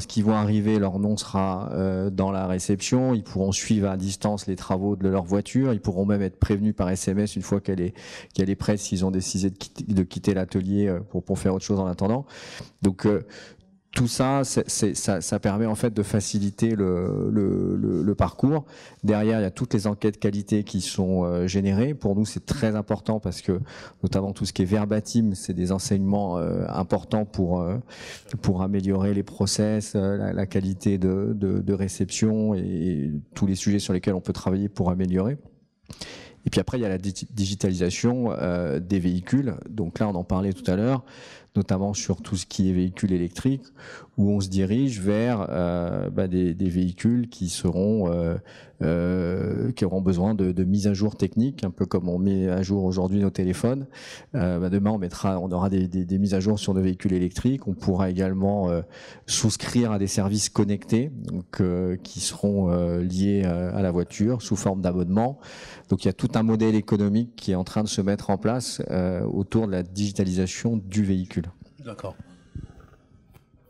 lorsqu'ils vont arriver, leur nom sera dans la réception. Ils pourront suivre à distance les travaux de leur voiture. Ils pourront même être prévenus par SMS une fois qu'elle est prête, s'ils ont décidé de quitter l'atelier pour faire autre chose en attendant. Donc tout ça, ça permet en fait de faciliter le parcours. Derrière, il y a toutes les enquêtes qualité qui sont générées. Pour nous, c'est très important parce que, notamment tout ce qui est verbatim, c'est des enseignements importants pour améliorer les process, la qualité de réception et tous les sujets sur lesquels on peut travailler pour améliorer. Et puis après, il y a la digitalisation des véhicules. Donc là, on en parlait tout à l'heure, notamment sur tout ce qui est véhicules électriques, où on se dirige vers des véhicules qui auront besoin de mise à jour technique, un peu comme on met à jour aujourd'hui nos téléphones. Demain, on aura des mises à jour sur nos véhicules électriques. On pourra également souscrire à des services connectés, donc qui seront liés à la voiture sous forme d'abonnement. Donc il y a tout un modèle économique qui est en train de se mettre en place autour de la digitalisation du véhicule. D'accord.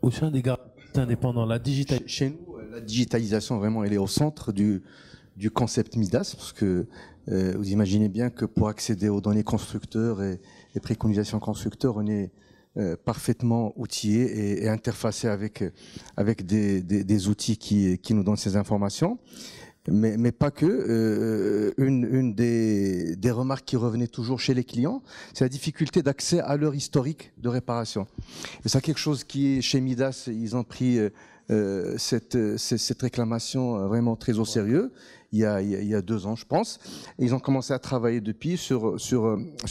Au sein des garanties indépendants, Chez nous, la digitalisation, vraiment, elle est au centre du concept Midas, parce que vous imaginez bien que pour accéder aux données constructeurs et préconisations constructeurs, on est parfaitement outillé et interfacé avec des outils qui nous donnent ces informations. Mais pas que. Une des remarques qui revenait toujours chez les clients, c'est la difficulté d'accès à leur historique de réparation. Et c'est quelque chose qui est chez Midas, ils ont pris cette réclamation vraiment très au sérieux. Il y a 2 ans, je pense. Et ils ont commencé à travailler depuis sur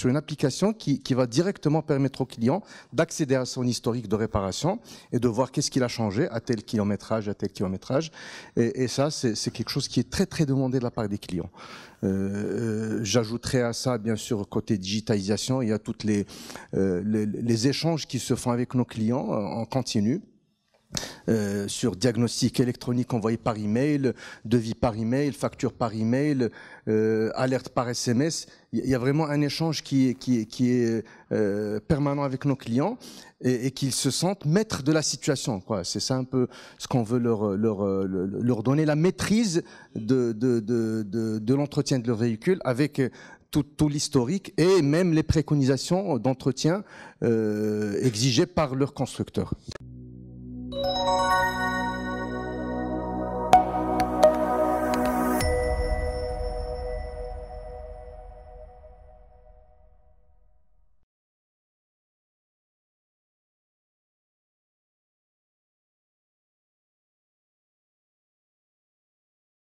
une application qui va directement permettre au client d'accéder à son historique de réparation et de voir qu'est-ce qu'il a changé à tel kilométrage, à tel kilométrage. Et ça, c'est quelque chose qui est très, très demandé de la part des clients. J'ajouterai à ça, bien sûr, côté digitalisation, il y a toutes les échanges qui se font avec nos clients en continu. Sur diagnostic électronique envoyé par email, devis par email, facture par email, alerte par SMS. Il y a vraiment un échange qui est permanent avec nos clients et qu'ils se sentent maîtres de la situation, quoi. C'est ça un peu ce qu'on veut leur donner, la maîtrise de l'entretien de leur véhicule avec tout l'historique et même les préconisations d'entretien exigées par leur constructeur.